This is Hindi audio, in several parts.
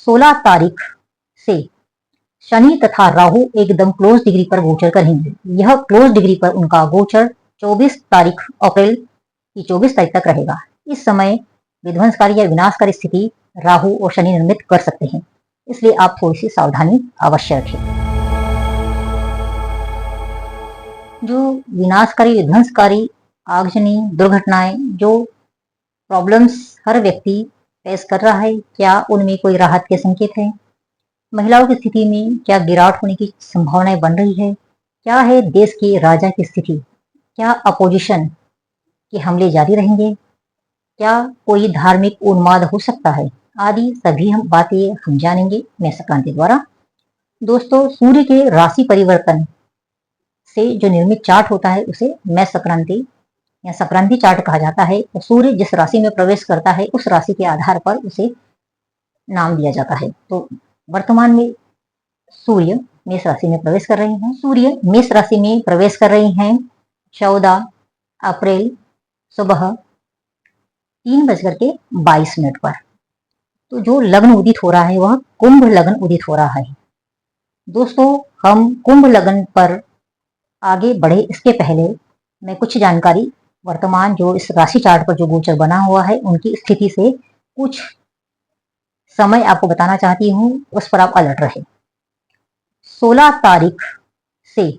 16 तारीख से शनि तथा राहु एकदम क्लोज डिग्री पर गोचर करेंगे। यह क्लोज डिग्री पर उनका गोचर 24 तारीख अप्रैल की 24 तारीख तक रहेगा। इस समय विध्वंसकारी या विनाशकारी स्थिति राहु और शनि निर्मित कर सकते हैं, इसलिए आप थोड़ी सी सावधानी अवश्य रखें। जो विनाशकारी विध्वंसकारी आगजनी दुर्घटनाएं, जो प्रॉब्लम्स हर व्यक्ति फेस कर रहा है, क्या उनमें कोई राहत के संकेत है? महिलाओं की स्थिति में क्या गिरावट होने की संभावनाएं बन रही है? क्या है देश के राजा की स्थिति? क्या अपोजिशन के हमले जारी रहेंगे? क्या कोई धार्मिक उन्माद हो सकता है? आदि सभी बातें हम जानेंगे मेष संक्रांति द्वारा। दोस्तों, सूर्य के राशि परिवर्तन से जो निर्मित चार्ट होता है उसे मेष संक्रांति या संक्रांति चार्ट कहा जाता है। तो सूर्य जिस राशि में प्रवेश करता है उस राशि के आधार पर उसे नाम दिया जाता है। तो वर्तमान में सूर्य मेष राशि में प्रवेश कर रहे हैं। सूर्य मेष राशि में प्रवेश कर रहे हैं 14 अप्रैल सुबह 3:22 पर। तो जो लग्न उदित हो रहा है वह कुंभ लग्न उदित हो रहा है। दोस्तों, हम कुंभ लग्न पर आगे बढ़े इसके पहले मैं कुछ जानकारी वर्तमान जो इस राशि चार्ट पर जो गोचर बना हुआ है उनकी स्थिति से कुछ समय आपको बताना चाहती हूँ, उस पर आप अलर्ट रहे। 16 तारीख से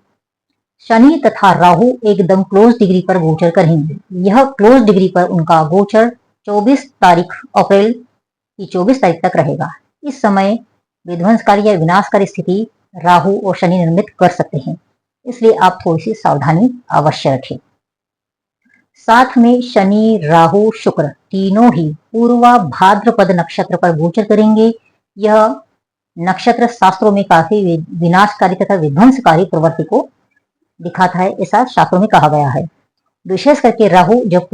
शनि तथा राहु एकदम क्लोज डिग्री पर गोचर करेंगे। यह क्लोज डिग्री पर उनका गोचर 24 तारीख अप्रैल की 24 तारीख तक रहेगा। इस समय विध्वंसकारी या विनाशकारी स्थिति राहु और शनि निर्मित कर सकते हैं, इसलिए आप थोड़ी सी सावधानी अवश्य रखें। साथ में शनि, राहु, शुक्र तीनों ही पूर्वा भाद्रपद नक्षत्र पर गोचर करेंगे। यह नक्षत्र शास्त्रों में काफी विनाशकारी तथा विध्वंसकारी प्रवृत्ति को दिखाता है, ऐसा शास्त्रों में कहा गया है। विशेष करके राहु जब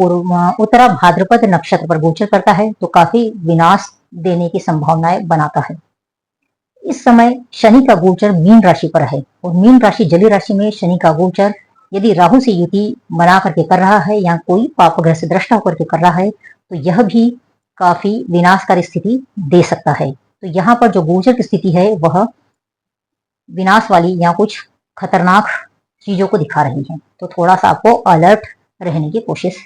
उत्तरा भाद्रपद नक्षत्र पर गोचर करता है तो काफी विनाश देने की संभावनाएं बनाता है। इस समय शनि का गोचर मीन राशि पर है और मीन राशि जलीय राशि में शनि का गोचर यदि राहु से युति बना करके कर रहा है या कोई पाप ग्रह से दृष्टा होकर के कर रहा है तो यह भी काफी विनाशकारी स्थिति दे सकता है। तो यहाँ पर जो गोचर की स्थिति है वह विनाश वाली या कुछ खतरनाक चीजों को दिखा रही है, तो थोड़ा सा आपको अलर्ट रहने की कोशिश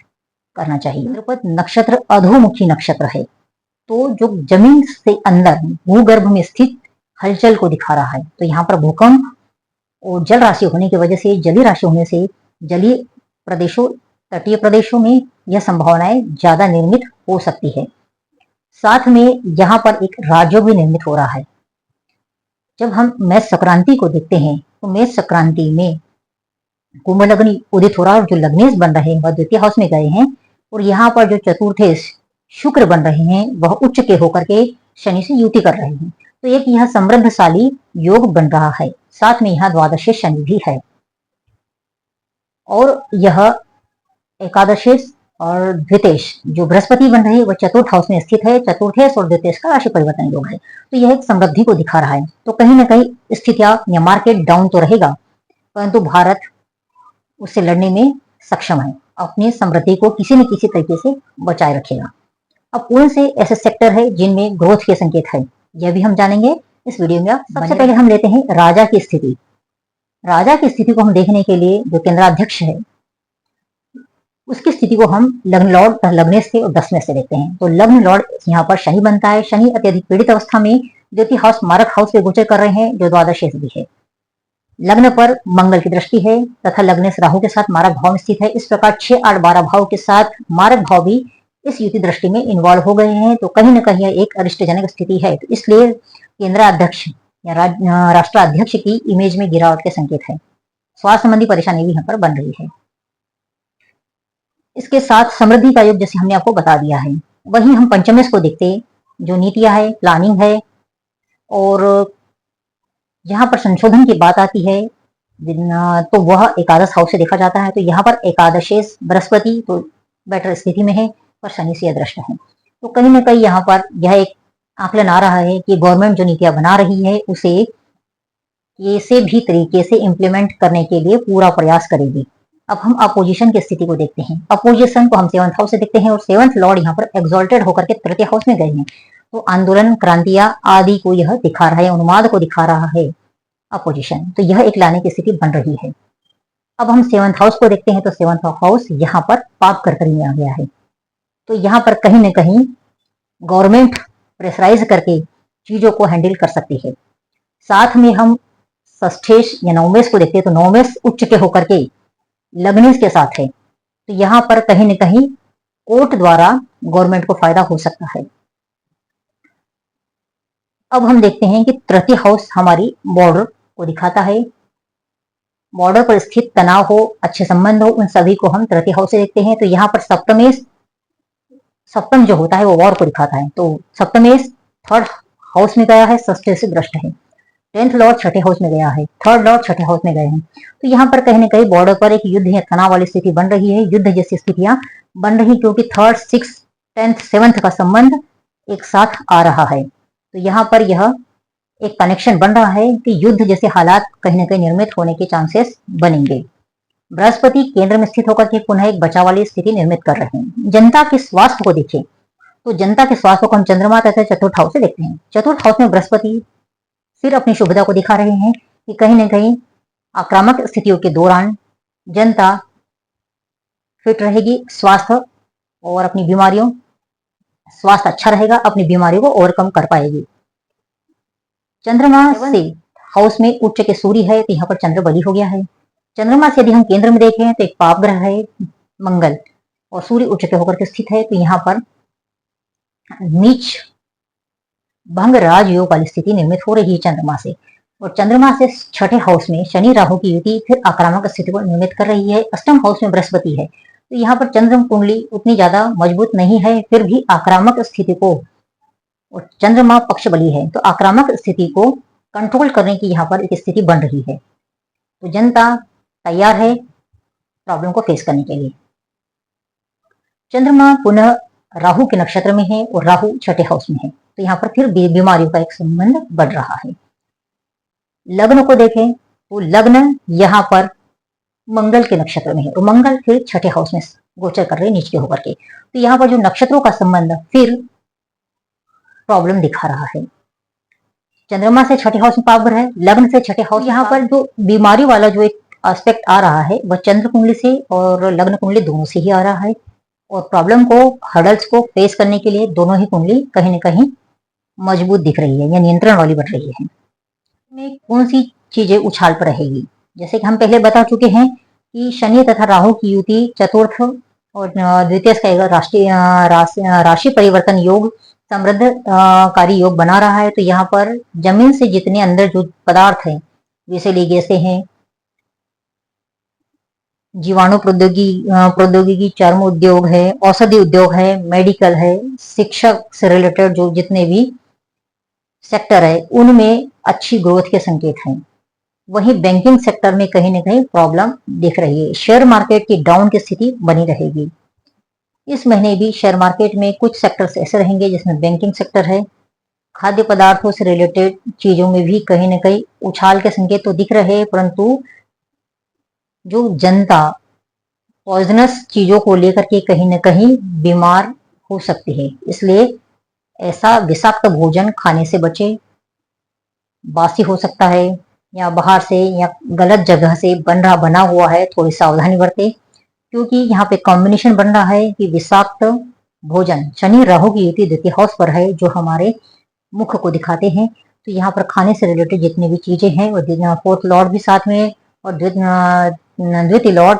करना चाहिए। भाद्रपद नक्षत्र अधोमुखी नक्षत्र है, तो जो जमीन से अंदर भूगर्भ में स्थित हलचल को दिखा रहा है। तो यहाँ पर भूकंप और जल राशि होने की वजह से, जलीय राशि होने से जलीय प्रदेशों, तटीय प्रदेशों में यह संभावनाएं ज्यादा निर्मित हो सकती है। साथ में यहाँ पर एक राजयोग भी निर्मित हो रहा है। जब हम मेष संक्रांति को देखते हैं तो मेष संक्रांति में कुंभ लग्न उदित हो रहा है और जो लग्नेश बन रहे हैं वह द्वितीय हाउस में गए हैं और यहाँ पर जो चतुर्थेश शुक्र बन रहे हैं वह उच्च के होकर के शनि से युति कर रहे हैं। तो एक यह समृद्धशाली योग बन रहा है। साथ में यहाँ द्वादशेश शनि भी है और यह एकादशेश और द्वितेश जो बृहस्पति बन रहे हैं वह चतुर्थ हाउस में स्थित है। चतुर्थेश और द्वितेश का राशि परिवर्तन योग है, तो यह एक समृद्धि को दिखा रहा है। तो कहीं ना कहीं स्थितियां या मार्केट डाउन तो रहेगा, परंतु भारत उससे लड़ने में सक्षम है, अपनी समृद्धि को किसी न किसी तरीके से बचाए रखेगा। अब कौन से ऐसे सेक्टर है जिनमें ग्रोथ के संकेत है, यह भी हम जानेंगे इस वीडियो में। सबसे पहले हम लेते हैं राजा की स्थिति। राजा की स्थिति को हम देखने के लिए जो केंद्राध्यक्ष है उसकी स्थिति को हम लग्न लॉर्ड लग्नेश से और दशमेश से देखते हैं। तो लग्न लॉर्ड यहाँ पर शनि बनता है। शनि अत्यधिक पीड़ित अवस्था में द्वितीय हाउस मारक हाउस पे गोचर कर रहे हैं जो द्वादशेश भी है। लग्न पर मंगल की दृष्टि है तथा लग्नेश राहु के साथ मारक भाव में स्थित है। इस प्रकार 6, 8, 12 भाव के साथ मारक भाव भी इस युति दृष्टि में इन्वॉल्व हो गए हैं। तो कहीं ना कहीं एक अरिष्टजनक स्थिति है। तो इसलिए केंद्राध्यक्ष या राष्ट्राध्यक्ष की इमेज में गिरावट के संकेत है। स्वास्थ्य संबंधी परेशानी भी यहाँ पर बन रही है। इसके साथ समृद्धि का योग जैसे हमने आपको बता दिया है। वहीं हम पंचमेश को देखते जो नीतियां है, प्लानिंग है और यहाँ पर संशोधन की बात आती है तो वह एकादश हाउस से देखा जाता है। तो यहाँ पर एकादशेश बृहस्पति तो बेटर स्थिति में है पर शनि से दृष्ट है। तो कहीं ना कहीं यहाँ पर यह एक आकलन आ रहा है कि गवर्नमेंट जो नीतियां बना रही है उसे किसी भी तरीके से इम्प्लीमेंट करने के लिए पूरा प्रयास करेगी। अब हम अपोजिशन की स्थिति को देखते हैं। अपोजिशन को हम 7th हाउस से देखते हैं और 7th लॉर्ड यहाँ पर एक्सॉल्टेड होकर के तृतीय हाउस में गए हैं। तो आंदोलन, क्रांतियां आदि को यह दिखा रहा है, उन्माद को दिखा रहा है अपोजिशन। तो यह एक लाने की स्थिति बन रही है। अब हम 7th हाउस को देखते हैं, तो 7th हाउस यहाँ पर पाप कर्करी में आ गया है। तो यहाँ पर कहीं न कहीं गवर्नमेंट प्रेशराइज करके चीजों को हैंडल कर सकती है। साथ में हम षष्ठेश या नवमेश को देखते हैं, तो नवमेश उच्च के होकर के लग्नेश के साथ है। तो यहाँ पर कहीं न कहीं कोर्ट द्वारा गवर्नमेंट को फायदा हो सकता है। अब हम देखते हैं कि तृतीय हाउस हमारी बॉर्डर को दिखाता है। बॉर्डर पर स्थित तनाव हो, अच्छे संबंध हो, उन सभी को हम तृतीय हाउस से देखते हैं। तो यहाँ पर सप्तमेश, सप्तम जो होता है वो वॉर को दिखाता है। तो सप्तमेश 3rd हाउस में गया है, षष्ठ से भ्रष्ट है। 10th लॉर्ड छठे हाउस में गया है, 3rd लॉर्ड छठे हाउस में गए हैं। तो यहाँ पर कहीं न कहीं बॉर्डर पर एक युद्ध या तनाव वाली स्थिति बन रही है, युद्ध जैसी स्थितियां बन रही, क्योंकि 3rd, 6th, 10th, 7th का संबंध एक साथ आ रहा है। तो यहाँ पर यह एक कनेक्शन बन रहा है कि युद्ध जैसे हालात कहीं न कहीं निर्मित होने के चांसेस बनेंगे। बृहस्पति केंद्र में स्थित होकर के पुनः एक बचाव वाली स्थिति निर्मित कर रहे हैं। जनता के स्वास्थ्य को देखें, तो जनता के स्वास्थ्य को हम चंद्रमा तथा 4th हाउस से देखते हैं। 4th हाउस में बृहस्पति फिर अपनी शुभता को दिखा रहे हैं कि कहीं न कहीं आक्रामक स्थितियों के दौरान जनता फिट रहेगी, स्वास्थ्य और अपनी बीमारियों, स्वास्थ्य अच्छा रहेगा, अपनी बीमारियों को ओवरकम कर पाएगी। चंद्रमा से हाउस में उच्च के सूर्य है, तो यहाँ पर चंद्र बली हो गया है। चंद्रमा से यदि हम केंद्र में देखें तो एक पाप ग्रह है मंगल, और सूर्य उच्च के होकर के स्थित है। तो यहाँ पर नीच भंग राजयोग वाली स्थिति निर्मित हो रही है चंद्रमा से। और चंद्रमा से छठे हाउस में शनि राहु की युति फिर आक्रामक स्थिति को निर्मित कर रही है। अष्टम हाउस में बृहस्पति है, तो यहाँ पर चंद्र कुंडली उतनी ज्यादा मजबूत नहीं है, फिर भी आक्रामक स्थिति को, और चंद्रमा पक्ष बली है, तो आक्रामक स्थिति को कंट्रोल करने की यहाँ पर एक स्थिति बन रही है। तो जनता तैयार है प्रॉब्लम को फेस करने के लिए। चंद्रमा पुनः राहु के नक्षत्र में है और राहु छठे हाउस में है, तो यहाँ पर फिर बीमारियों का एक संबंध बढ़ रहा है। लग्न को देखें तो लग्न यहाँ पर मंगल के नक्षत्र में है, तो मंगल फिर छठे हाउस में गोचर कर रहे हैं नीचे होकर के। तो यहाँ पर जो नक्षत्रों का संबंध फिर प्रॉब्लम दिखा रहा है। चंद्रमा से छठे हाउस में पाप ग्रह है, लग्न से छठे हाउस, यहाँ पर जो बीमारी वाला जो एक एस्पेक्ट आ रहा है वह चंद्र कुंडली से और लग्न कुंडली दोनों से ही आ रहा है। और प्रॉब्लम को, हर्डल्स को फेस करने के लिए दोनों ही कुंडली कहीं न कहीं मजबूत दिख रही है या नियंत्रण वाली बढ़ रही है। में कौन सी चीजें उछाल पर रहेगी, जैसे कि हम पहले बता चुके हैं कि शनि तथा राहु की युति चतुर्थ और द्वितीय का राष्ट्रीय राशि परिवर्तन योग समृद्ध कारी योग बना रहा है। तो यहाँ पर जमीन से जितने अंदर जो पदार्थ है, जैसे लिगेसे हैं, जीवाणु प्रौद्योगिकी, चर्म उद्योग है, औषधि उद्योग है, मेडिकल है, शिक्षा से रिलेटेड जो जितने भी सेक्टर है उनमें अच्छी ग्रोथ के संकेत हैं। वहीं बैंकिंग सेक्टर में कहीं न कहीं प्रॉब्लम दिख रही है। शेयर मार्केट की डाउन की स्थिति बनी रहेगी। इस महीने भी शेयर मार्केट में कुछ सेक्टर्स ऐसे रहेंगे जिसमें बैंकिंग सेक्टर है, खाद्य पदार्थों से रिलेटेड चीजों में भी कहीं न कहीं उछाल के संकेत तो दिख रहे हैं, परंतु जो जनता पॉइजनस चीजों को लेकर के कहीं न कहीं बीमार हो सकती है, इसलिए ऐसा विषाक्त भोजन खाने से बचे। बासी हो सकता है या बाहर से या गलत जगह से बना हुआ है, थोड़ी सावधानी बरते, क्योंकि यहाँ पे कॉम्बिनेशन बन रहा है कि विषाक्त भोजन, शनि राहु की युति द्वितीय हाउस पर है जो हमारे मुख को दिखाते हैं। तो यहाँ पर खाने से रिलेटेड जितनी भी चीजें हैं, और 4th लॉर्ड भी साथ में, और द्वितीय लॉर्ड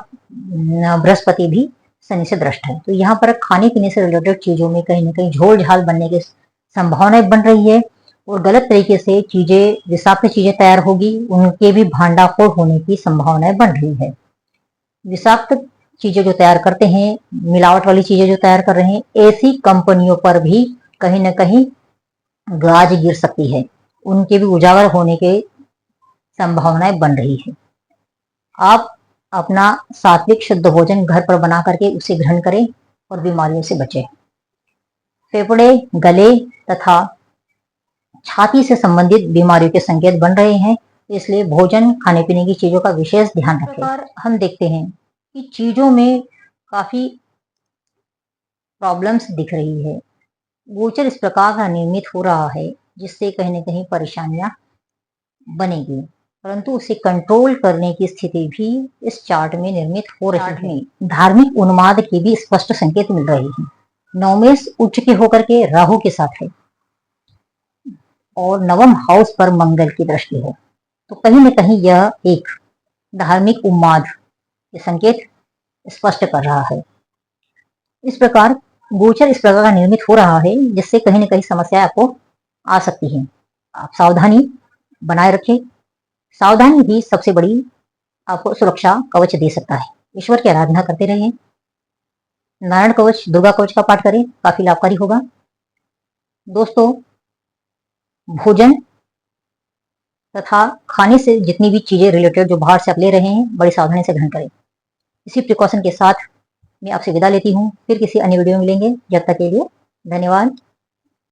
बृहस्पति भी शनि से दृष्ट है। तो यहाँ पर खाने पीने से रिलेटेड चीजों में कहीं न कहीं झोल झाल बनने की संभावनाएं बन रही है, और गलत तरीके से चीजें, विषाक्त चीजें तैयार होगी, उनके भी भांडाफोड़ होने की संभावनाएं बन रही है। विषाक्त चीजें जो तैयार करते हैं, मिलावट वाली चीजें जो तैयार कर रहे हैं, ऐसी कंपनियों पर भी कहीं न कहीं गाज गिर सकती है, उनके भी उजागर होने के संभावनाएं बन रही है। आप अपना सात्विक शुद्ध भोजन घर पर बना करके उसे ग्रहण करें और बीमारियों से बचें। फेफड़े, गले तथा छाती से संबंधित बीमारियों के संकेत बन रहे हैं, इसलिए भोजन, खाने पीने की चीजों का विशेष ध्यान रखें। हम देखते हैं कि चीजों में काफी प्रॉब्लम्स दिख रही है। गोचर इस प्रकार का निर्मित हो रहा है जिससे कहीं न कहीं परेशानियां बनेगी, परंतु उसे कंट्रोल करने की स्थिति भी इस चार्ट में निर्मित हो रही है। धार्मिक उन्माद के भी स्पष्ट संकेत मिल रहे हैं। नवमेश उच्च के होकर के राहु के साथ है और नवम हाउस पर मंगल की दृष्टि है, तो कहीं न कहीं यह एक धार्मिक उन्माद के संकेत स्पष्ट कर रहा है। इस प्रकार गोचर इस प्रकार का निर्मित हो रहा है जिससे कहीं न कहीं समस्याएं आपको आ सकती हैं। आप सावधानी बनाए रखें। सावधानी भी सबसे बड़ी आपको सुरक्षा कवच दे सकता है। ईश्वर की आराधना करते रहें। नारायण कवच, दुर्गा कवच का पाठ करें, काफी लाभकारी होगा। दोस्तों, भोजन तथा खाने से जितनी भी चीजें रिलेटेड जो बाहर से आप ले रहे हैं, बड़ी सावधानी से ग्रहण करें। इसी प्रिकॉशन के साथ मैं आपसे विदा लेती हूँ। फिर किसी अन्य वीडियो में मिलेंगे। जब तक के लिए धन्यवाद।